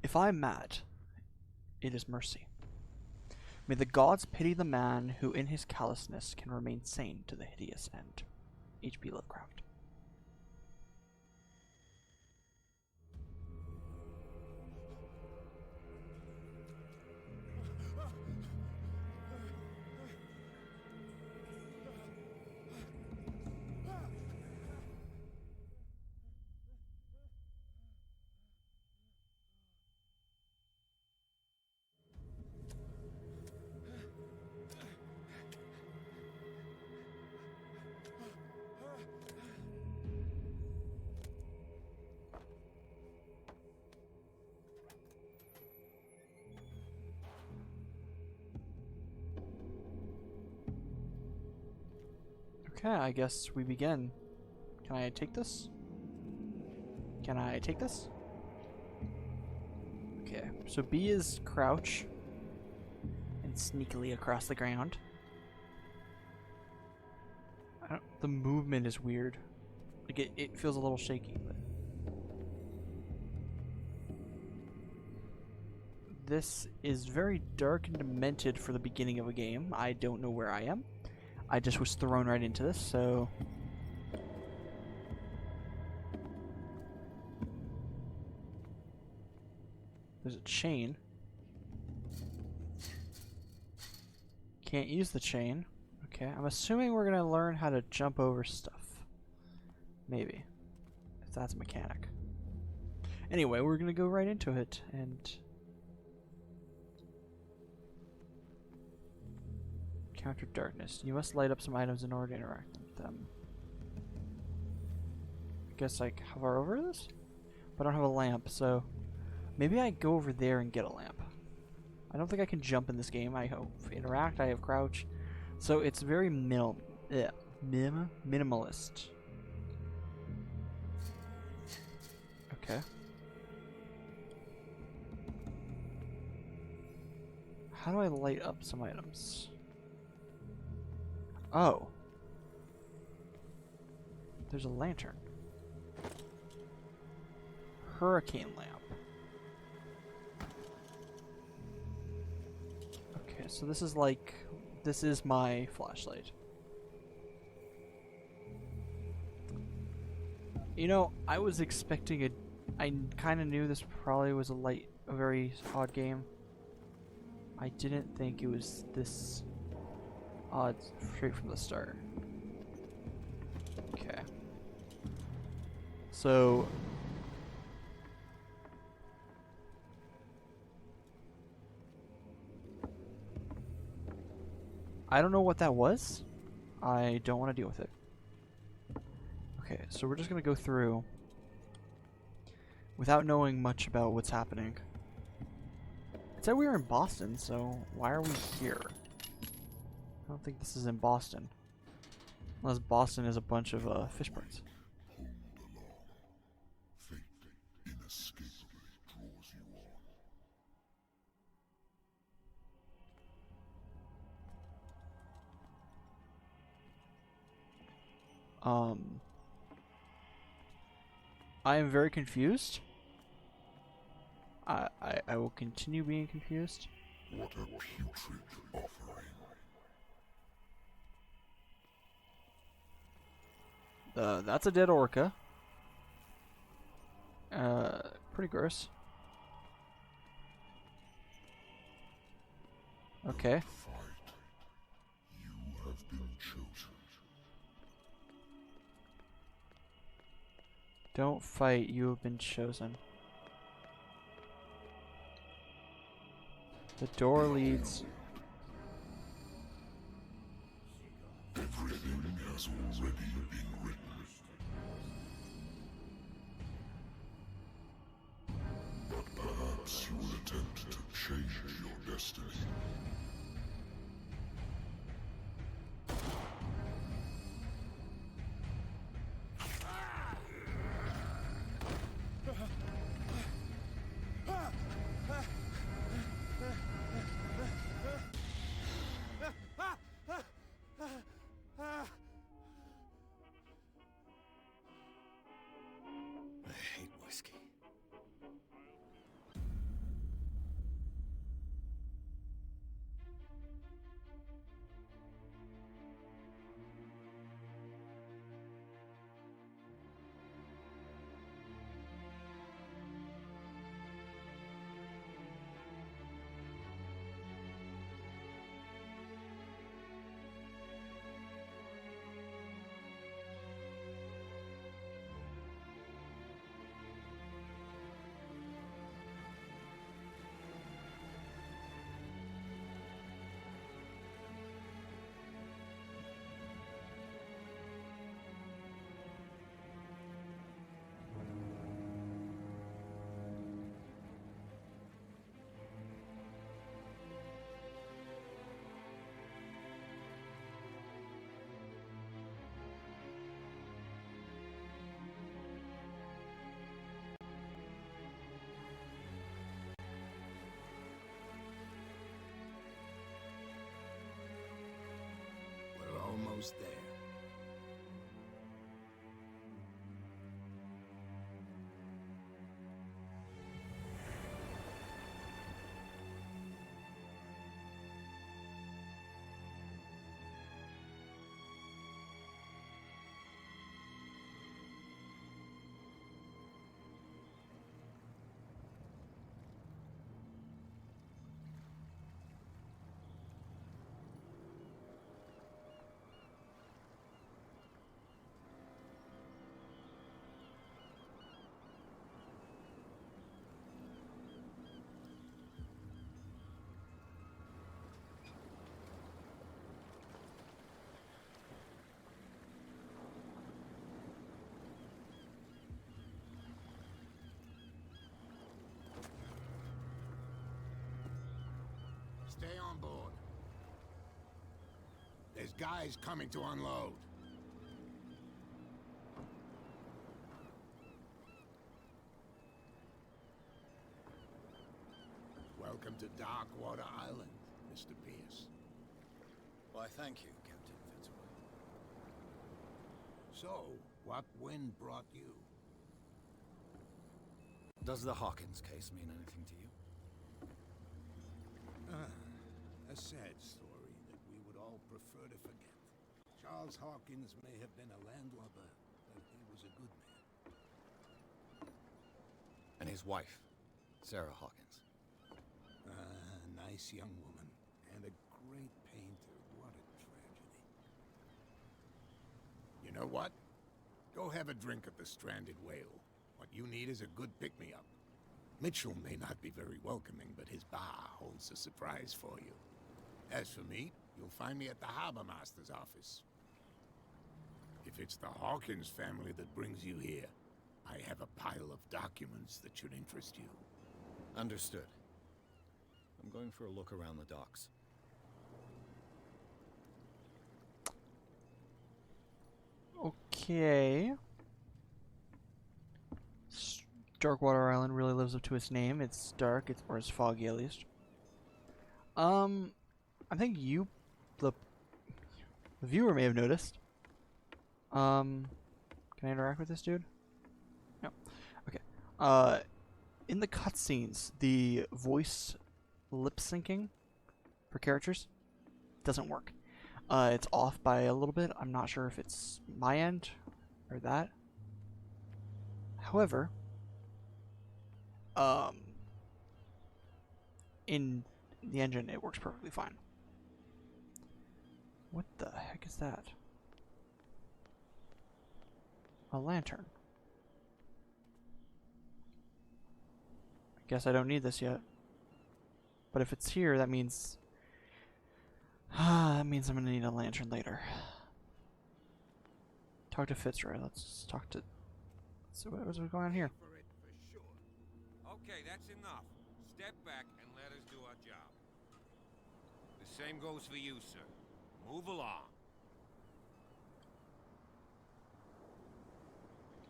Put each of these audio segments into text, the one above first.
If I am mad, it is mercy. May the gods pity the man who in his callousness can remain sane to the hideous end. H.P. Lovecraft. Okay, I guess we begin. Can I take this? Can I take this? Okay, so B is crouch and sneakily across the ground. The movement is weird. Like it feels a little shaky, but this is very dark and demented for the beginning of a game. I don't know where I am. I just was thrown right into this, so... There's a chain. Can't use the chain. Okay, I'm assuming we're gonna learn how to jump over stuff. Maybe. If that's a mechanic. Anyway, we're gonna go right into it, and... Counter darkness. You must light up some items in order to interact with them. I guess I hover over this? But I don't have a lamp, so... Maybe I go over there and get a lamp. I don't think I can jump in this game. I hope. Interact, I have crouch. So it's very minimalist. Okay. How do I light up some items? Oh. There's a lantern. Hurricane lamp. Okay, so this is like... This is my flashlight. You know, I was expecting a... I kind of knew this probably was a very odd game. I didn't think it was this... odd straight from the start. Okay. So... I don't know what that was. I don't want to deal with it. Okay, so we're just going to go through without knowing much about what's happening. It said we were in Boston, so why are we here? I don't think this is in Boston. Unless Boston is a bunch of fish parts. Fate inescapably draws you on. I am very confused. I will continue being confused. What a putrid offering. That's a dead orca. Pretty gross. Okay. Fight. You have been chosen. Don't fight, you have been chosen. The door leads... Everything has already been written. But perhaps you will attempt to change your destiny. almost there. Stay on board. There's guys coming to unload. Welcome to Darkwater Island, Mr. Pierce. Why, thank you, Captain Fitzroy. So, what wind brought you? Does the Hawkins case mean anything to you? A sad story that we would all prefer to forget. Charles Hawkins may have been a landlubber, but he was a good man. And his wife, Sarah Hawkins. Nice young woman, and a great painter. What a tragedy. You know what? Go have a drink at the Stranded Whale. What you need is a good pick-me-up. Mitchell may not be very welcoming, but his bar holds a surprise for you. As for me, you'll find me at the Harbor Master's office. If it's the Hawkins family that brings you here, I have a pile of documents that should interest you. Understood. I'm going for a look around the docks. Okay. Darkwater Island really lives up to its name. It's dark, or it's foggy at least. I think the viewer may have noticed. Can I interact with this dude? No. Okay. In the cutscenes, the voice lip syncing for characters doesn't work. It's off by a little bit. I'm not sure if it's my end or that. However, in the engine, it works perfectly fine. What the heck is that? A lantern. I guess I don't need this yet. But if it's here, that means I'm gonna need a lantern later. Talk to Fitzroy. Let's talk to. Let's see what's going on here. Okay, that's enough. Step back and let us do our job. The same goes for you, sir. Move along.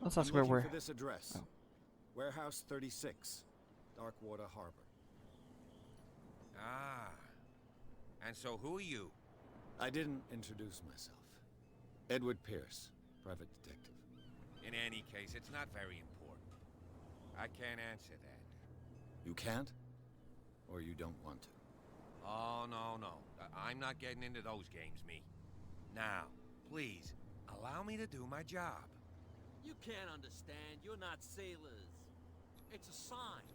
Let's ask I'm where looking we're. for this address. Oh. Warehouse 36, Darkwater Harbor. Ah. And so who are you? I didn't introduce myself. Edward Pierce, private detective. In any case, it's not very important. I can't answer that. You can't? Or you don't want to? Oh, no. I'm not getting into those games, me. Now, please, allow me to do my job. You can't understand. You're not sailors. It's a sign.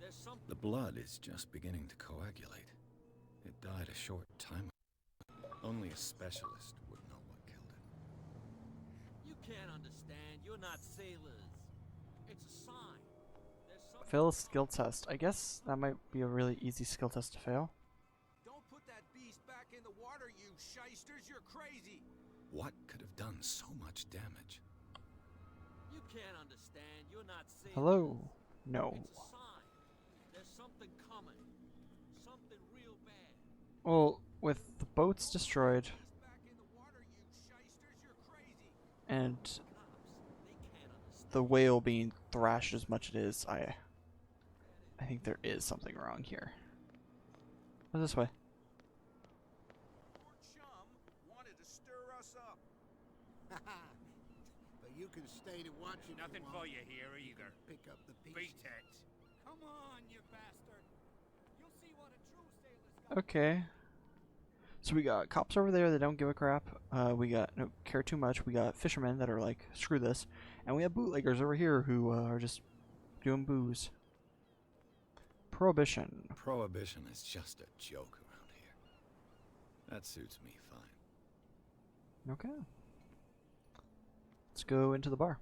There's something. The blood is just beginning to coagulate. It died a short time ago. Only a specialist would know what killed it. You can't understand. You're not sailors. It's a sign. There's something. Fail a skill test. I guess that might be a really easy skill test to fail. Don't put that beast back in the water, you shysters. You're crazy. What could have done so much damage? You can't understand. You're not sailors. Hello? No. It's a sign. There's something coming. Something real bad. Well, with the boats destroyed Beast back in the water, you shysters. You're crazy. and Cops, they can't understand. the whale being thrashed as much as it is, I think there is something wrong here. Go this way. Poor chum wanted to stir us up. But you can stay to watch it. Nothing for you here either. Pick up the Beat pieces. it. Come on, you bastard. You'll see what a true sailor's got. Okay. So we got cops over there that don't give a crap. We got don't care too much. We got fishermen that are like, screw this. And we have bootleggers over here who are just doing booze. Prohibition. Prohibition is just a joke around here. That suits me fine. Okay. Let's go into the bar.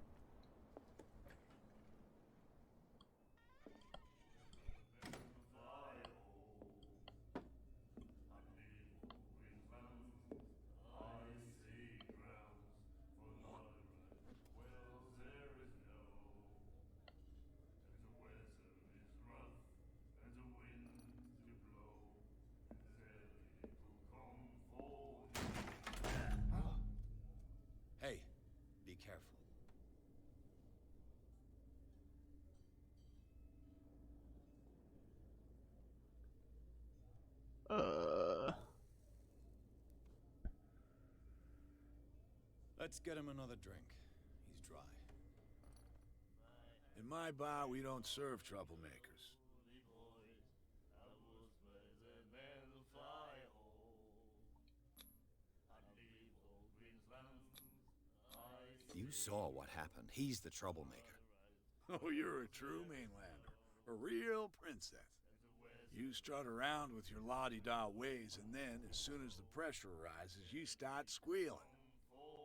Hey, be careful. Let's get him another drink. He's dry. In my bar, we don't serve troublemakers. You saw what happened. He's the troublemaker. Oh, you're a true mainlander. A real princess. You strut around with your la-di-da ways, and then, as soon as the pressure arises, you start squealing.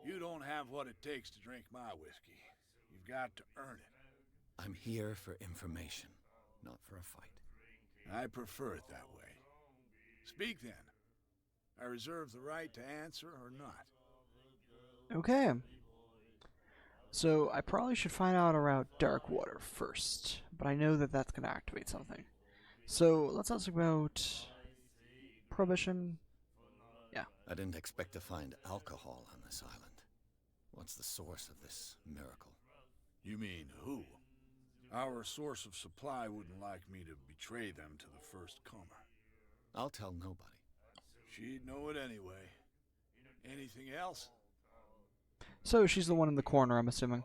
You don't have what it takes to drink my whiskey. You've got to earn it. I'm here for information, not for a fight. I prefer it that way. Speak then. I reserve the right to answer or not. Okay. So I probably should find out about Darkwater first, but I know that that's going to activate something. So let's ask about Prohibition. Yeah. I didn't expect to find alcohol on this island. What's the source of this miracle? You mean who? Our source of supply wouldn't like me to betray them to the first comer. I'll tell nobody. She'd know it anyway. Anything else? So she's the one in the corner, I'm assuming.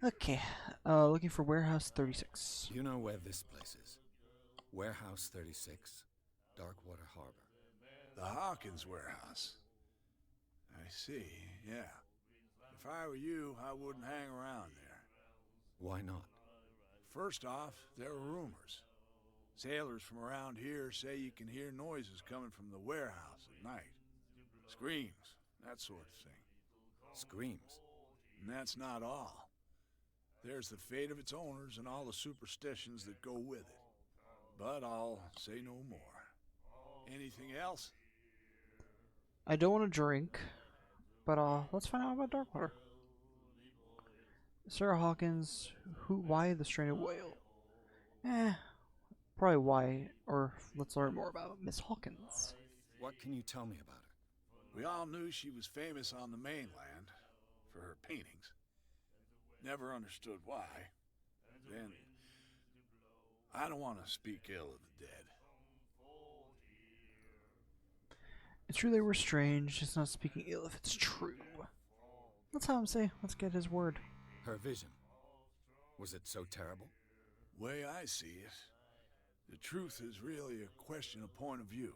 Okay. Looking for Warehouse 36. You know where this place is? Warehouse 36, Darkwater Harbor. The Hawkins warehouse. I see, yeah. If I were you, I wouldn't hang around there. Why not? First off, there are rumors. Sailors from around here say you can hear noises coming from the warehouse at night. Screams, that sort of thing. Screams. And that's not all. There's the fate of its owners and all the superstitions that go with it. But I'll say no more. Anything else? I don't want to drink, but let's find out about Darkwater. Sarah Hawkins, why the stranded whale? Probably why, or let's learn more about Miss Hawkins. What can you tell me about her? We all knew she was famous on the mainland for her paintings. Never understood why. Then, I don't want to speak ill of the dead. It's true they were strange, just not speaking ill if it's true. Let's have him say, let's get his word. Her vision. Was it so terrible? Way I see it, the truth is really a question of point of view.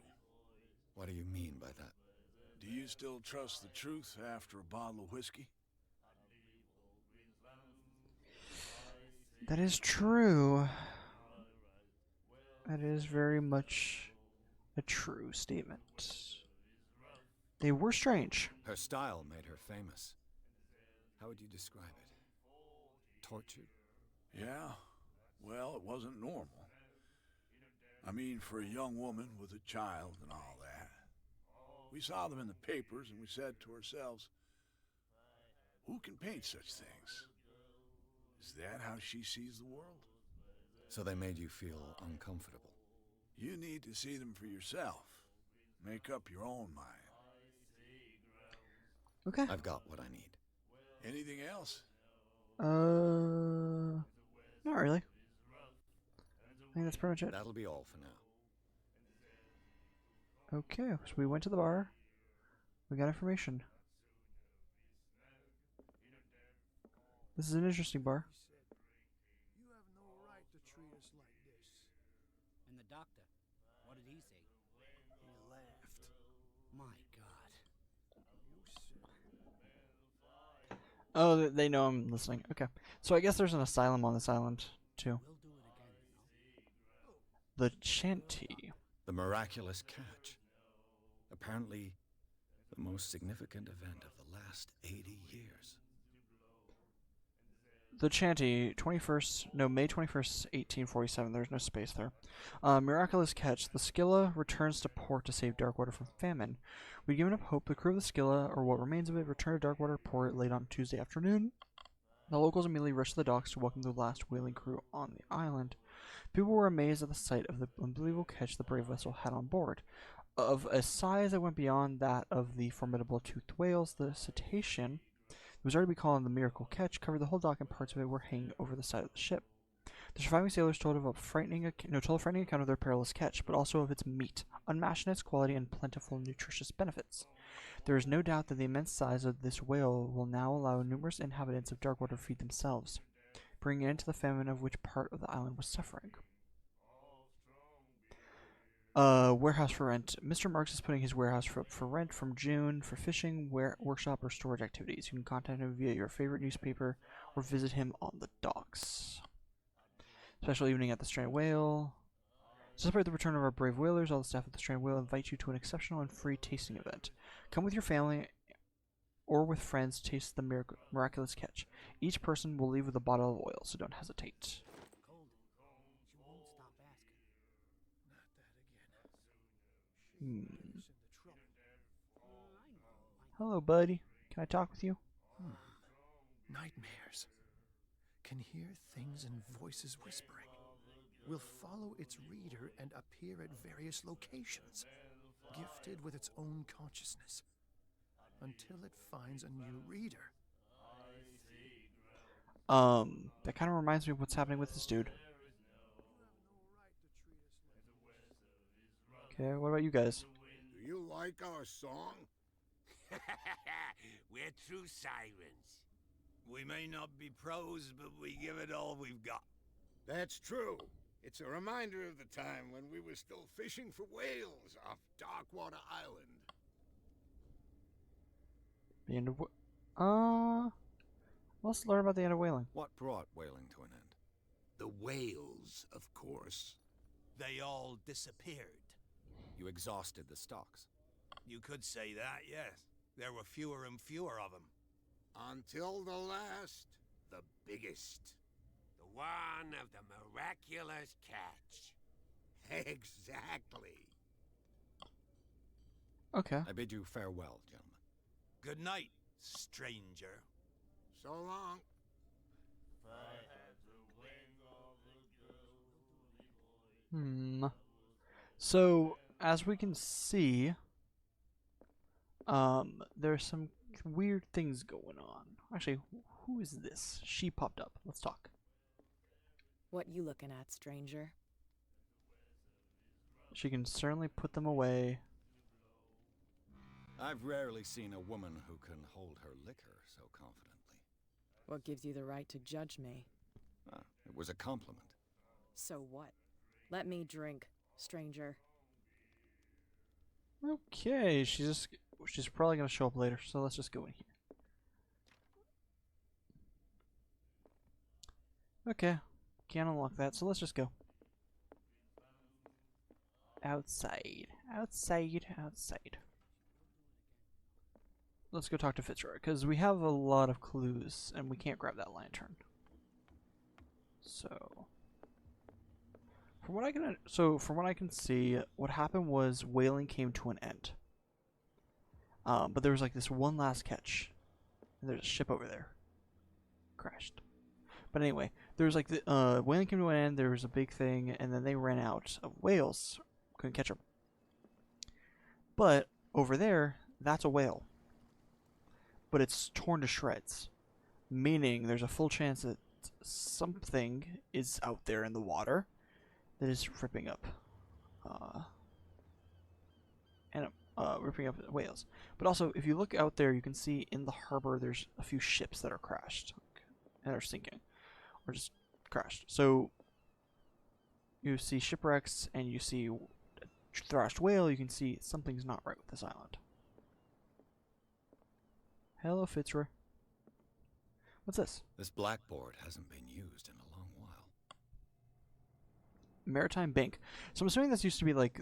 What do you mean by that? Do you still trust the truth after a bottle of whiskey? That is true. That is very much a true statement. They were strange. Her style made her famous. How would you describe it? Tortured? Yeah, well, it wasn't normal. I mean, for a young woman with a child and all that. We saw them in the papers and we said to ourselves, who can paint such things? Is that how she sees the world? So they made you feel uncomfortable. You need to see them for yourself. Make up your own mind. Okay. I've got what I need. Anything else? Not really. I think that's pretty much it. That'll be all for now. Okay, so we went to the bar. We got information. This is an interesting bar. You have no right to treat us like this. And the doctor, what did he say? He laughed. My God. You said Oh, they know I'm listening. Okay. So I guess there's an asylum on this island, too. We'll do it again, you know? The Shanty. The miraculous catch. Apparently, the most significant event of the last 80 years. The Shanty, May 21st, 1847. There's no space there. Miraculous catch. The Scylla returns to port to save Darkwater from famine. We'd given up hope. The crew of the Scylla, or what remains of it, returned to Darkwater port late on Tuesday afternoon. The locals immediately rushed to the docks to welcome the last whaling crew on the island. People were amazed at the sight of the unbelievable catch the brave vessel had on board. Of a size that went beyond that of the formidable toothed whales, the cetacean, it was already called the miracle catch, covered the whole dock, and parts of it were hanging over the side of the ship. The surviving sailors told a frightening account of their perilous catch, but also of its meat, unmatched in its quality and plentiful nutritious benefits. There is no doubt that the immense size of this whale will now allow numerous inhabitants of Darkwater to feed themselves, bringing an end to the famine of which part of the island was suffering. Warehouse for rent. Mr. Marks is putting his warehouse for rent from June for fishing, workshop, or storage activities. You can contact him via your favorite newspaper or visit him on the docks. Special evening at the Stranded Whale. To celebrate the return of our brave whalers, all the staff at the Stranded Whale invite you to an exceptional and free tasting event. Come with your family or with friends to taste the miraculous catch. Each person will leave with a bottle of oil, so don't hesitate. Cold. She won't stop asking. not that again. Hmm. Get us into trouble. I know. Hello, buddy. Can I talk with you? Nightmares. Can hear things and voices whispering. Will follow its reader and appear at various locations, gifted with its own consciousness, until it finds a new reader. That kind of reminds me of what's happening with this dude. Okay, what about you guys? Do you like our song? We're true sirens. We may not be pros, but we give it all we've got. That's true. It's a reminder of the time when we were still fishing for whales off Darkwater Island. The end of let's learn about the end of whaling. What brought whaling to an end? The whales, of course. They all disappeared. You exhausted the stocks. You could say that, yes. There were fewer and fewer of them. Until the last, the biggest. The one of the miraculous catch. Exactly. Okay. I bid you farewell, gentlemen. Good night, stranger. So long. So, as we can see, there's some weird things going on. Actually, who is this? She popped up. Let's talk. What you looking at, stranger? She can certainly put them away. I've rarely seen a woman who can hold her liquor so confidently. What gives you the right to judge me? It was a compliment. So what? Let me drink, stranger. Okay, she's probably gonna show up later, so let's just go in here. Okay, can't unlock that, so let's just go. Outside. Let's go talk to Fitzroy, because we have a lot of clues, and we can't grab that lantern. So, from what I can see, what happened was whaling came to an end. But there was like this one last catch, and there's a ship over there. Crashed. But anyway, there was like the whaling came to an end. There was a big thing, and then they ran out of whales. Couldn't catch them. But over there, that's a whale. But it's torn to shreds, meaning there's a full chance that something is out there in the water that is ripping up. And ripping up whales. But also, if you look out there, you can see in the harbor there's a few ships that are crashed and are sinking or just crashed. So you see shipwrecks and you see a thrashed whale. You can see something's not right with this island. Hello, Fitzroy. What's this? This blackboard hasn't been used in a long while. Maritime Bank. So I'm assuming this used to be like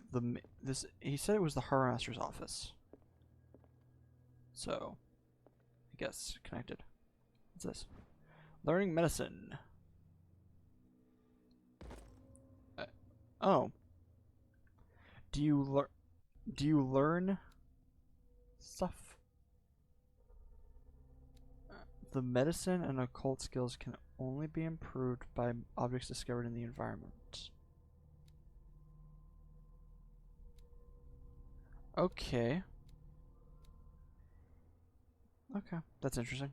this. He said it was the harbor master's office. So, I guess connected. What's this? Learning medicine. Oh. Do you learn stuff? The medicine and occult skills can only be improved by objects discovered in the environment. Okay. Okay, that's interesting.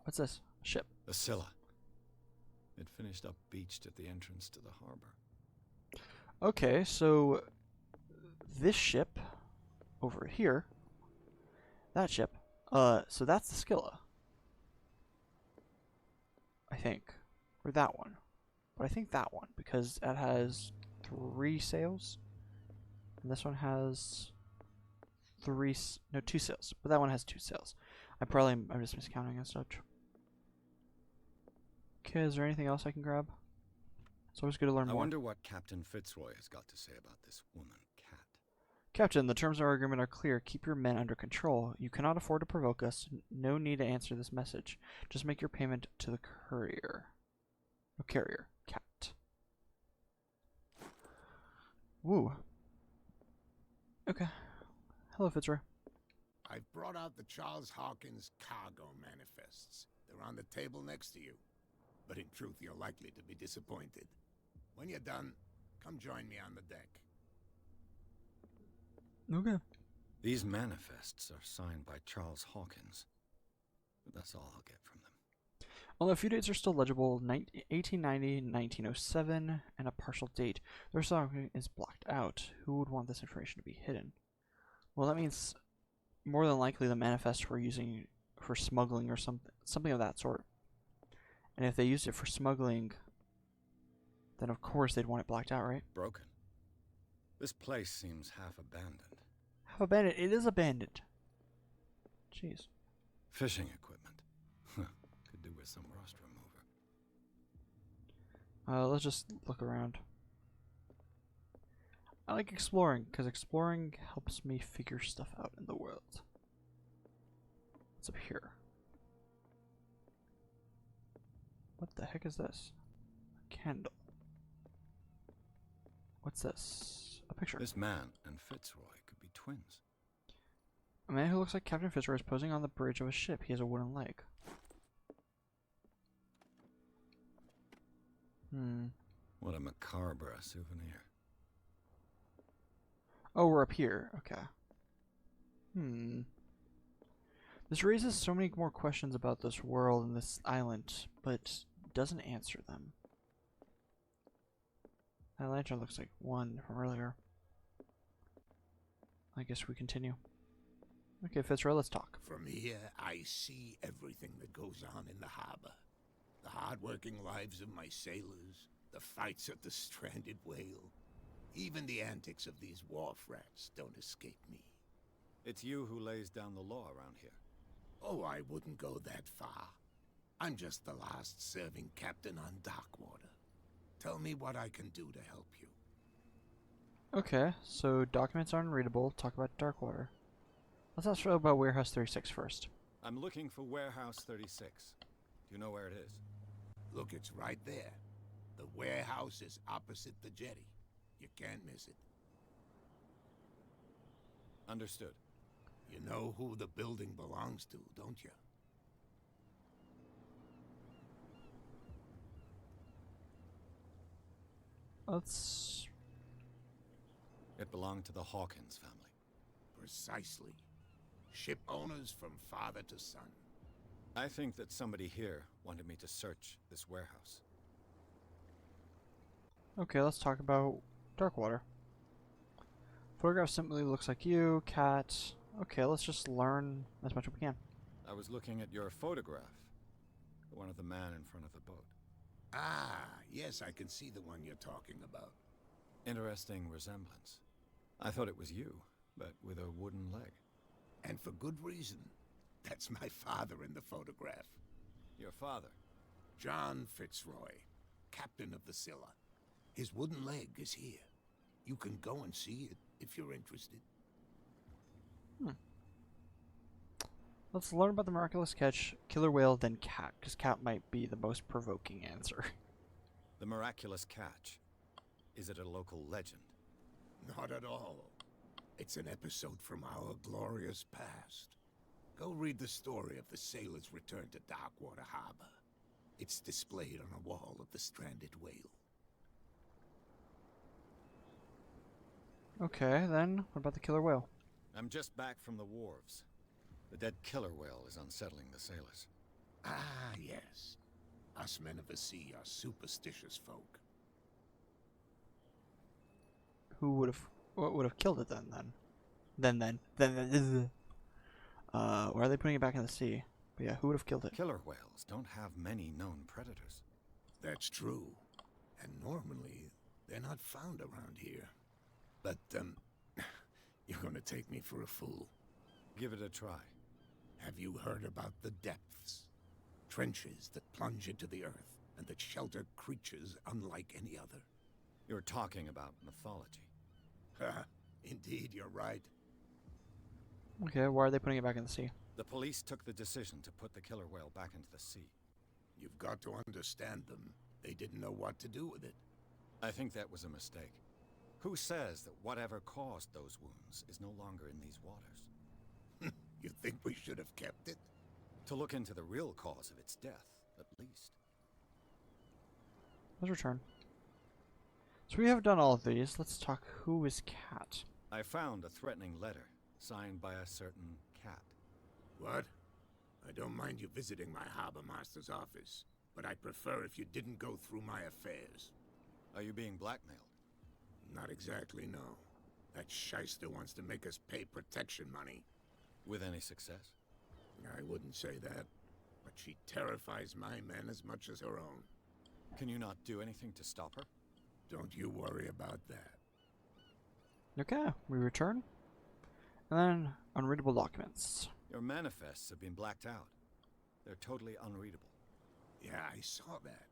What's this? A ship. The Scylla. It finished up beached at the entrance to the harbor. Okay, so this ship over here, that ship, so that's the Scylla. I think. Or that one. But I think that one, because it has 3 sails. And this one has 2 sails. But that one has 2 sails. I'm just miscounting and such. Okay, is there anything else I can grab? It's always good to learn more. I wonder what Captain Fitzroy has got to say about this woman, Cat. Captain, the terms of our agreement are clear. Keep your men under control. You cannot afford to provoke us. No need to answer this message. Just make your payment to the courier. No, carrier. Cat. Woo. Okay. Hello, Fitzroy. I've brought out the Charles Hawkins cargo manifests. They're on the table next to you. But in truth, you're likely to be disappointed. When you're done, come join me on the deck. Okay. These manifests are signed by Charles Hawkins. But that's all I'll get from them. Although a few dates are still legible, 1890, 1907, and a partial date. Their song is blocked out. Who would want this information to be hidden? Well, that means more than likely the manifests were using for smuggling or something of that sort. And if they used it for smuggling, then of course they'd want it blacked out, right? Broken. This place seems half abandoned. Half abandoned? It is abandoned. Jeez. Fishing equipment. Could do with some rust remover. Let's just look around. I like exploring, because exploring helps me figure stuff out in the world. What's up here? What the heck is this? A candle. What's this? A picture. This man and Fitzroy could be twins. A man who looks like Captain Fitzroy is posing on the bridge of a ship. He has a wooden leg. What a macabre souvenir. Oh, we're up here. Okay. This raises so many more questions about this world and this island, but doesn't answer them. That lantern looks like one from earlier. I guess we continue. Okay, Fitzroy, let's talk. From here, I see everything that goes on in the harbor. The hard-working lives of my sailors, the fights at the stranded whale. Even the antics of these wharf rats don't escape me. It's you who lays down the law around here. Oh, I wouldn't go that far. I'm just the last serving captain on Darkwater. Tell me what I can do to help you. Okay, so documents are unreadable. Talk about Darkwater. Let's ask about Warehouse 36 first. I'm looking for Warehouse 36. Do you know where it is? Look, it's right there. The warehouse is opposite the jetty. You can't miss it. Understood. You know who the building belongs to, don't you? Let's... It belonged to the Hawkins family. Precisely. Ship owners from father to son. I think that somebody here wanted me to search this warehouse. Okay, let's talk about Darkwater. Photograph simply looks like you, cat. Okay, let's just learn as much as we can. I was looking at your photograph. The one of the man in front of the boat. Ah, yes, I can see the one you're talking about. Interesting resemblance. I thought it was you, but with a wooden leg. And for good reason. That's my father in the photograph. Your father? John Fitzroy, captain of the Scylla. His wooden leg is here. You can go and see it if you're interested. Let's learn about the miraculous catch, killer whale, then cat, because cat might be the most provoking answer. The miraculous catch. Is it a local legend? Not at all. It's an episode from our glorious past. Go read the story of the sailor's return to Darkwater Harbor. It's displayed on a wall of the stranded whale. Okay, then, what about the killer whale? I'm just back from the wharves. The dead killer whale is unsettling the sailors. Ah, yes. Us men of the sea are superstitious folk. What would have killed it then? Why are they putting it back in the sea? But yeah, who would have killed it? Killer whales don't have many known predators. That's true. And normally, they're not found around here. But, you're gonna take me for a fool. Give it a try. Have you heard about the depths? Trenches that plunge into the earth and that shelter creatures unlike any other. You're talking about mythology. Indeed, you're right. Okay, why are they putting it back in the sea? The police took the decision to put the killer whale back into the sea. You've got to understand them. They didn't know what to do with it. I think that was a mistake. Who says that whatever caused those wounds is no longer in these waters? You think we should have kept it? To look into the real cause of its death, at least. Let's return. So we have done all of these. Let's talk who is cat. I found a threatening letter, signed by a certain cat. What? I don't mind you visiting my harbor master's office, but I'd prefer if you didn't go through my affairs. Are you being blackmailed? Not exactly, no. That shyster wants to make us pay protection money. With any success? I wouldn't say that, but she terrifies my men as much as her own. Can you not do anything to stop her? Don't you worry about that. Okay, we return. And then, unreadable documents. Your manifests have been blacked out. They're totally unreadable. Yeah, I saw that.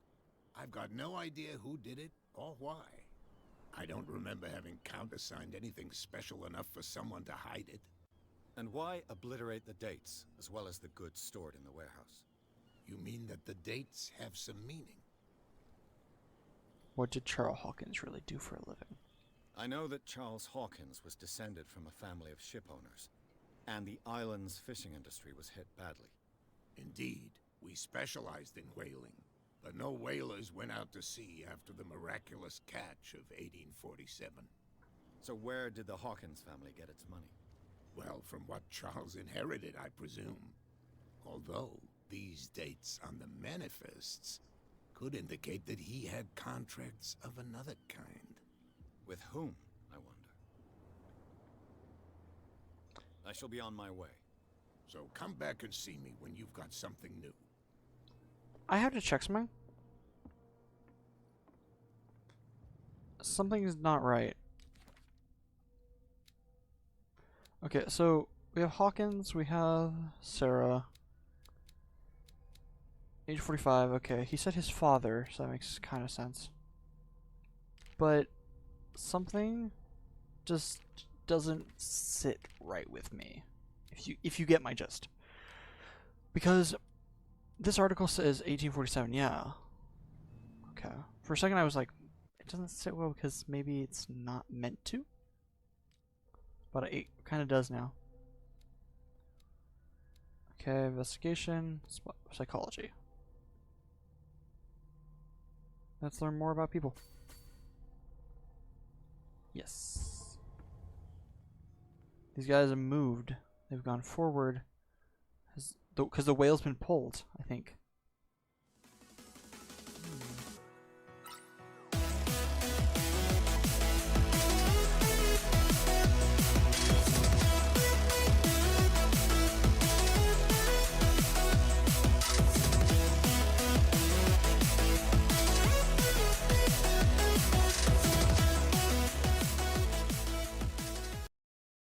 I've got no idea who did it or why. I don't remember having countersigned anything special enough for someone to hide it. And why obliterate the dates, as well as the goods stored in the warehouse? You mean that the dates have some meaning? What did Charles Hawkins really do for a living? I know that Charles Hawkins was descended from a family of ship owners, and the island's fishing industry was hit badly. Indeed, we specialized in whaling, but no whalers went out to sea after the miraculous catch of 1847. So where did the Hawkins family get its money? Well, from what Charles inherited, I presume. Although, these dates on the manifests could indicate that he had contracts of another kind. With whom, I wonder? I shall be on my way. So come back and see me when you've got something new. I have to check something. Something's not right. Okay, so we have Hawkins, we have Sarah. Age 45, okay. He said his father, so that makes kind of sense. But something just doesn't sit right with me. If you get my gist. Because this article says 1847, yeah. Okay. For a second I was like, it doesn't sit well because maybe it's not meant to. But it kind of does now. Okay, investigation, psychology. Let's learn more about people. Yes. These guys have moved. They've gone forward. Because the whale's been pulled, I think.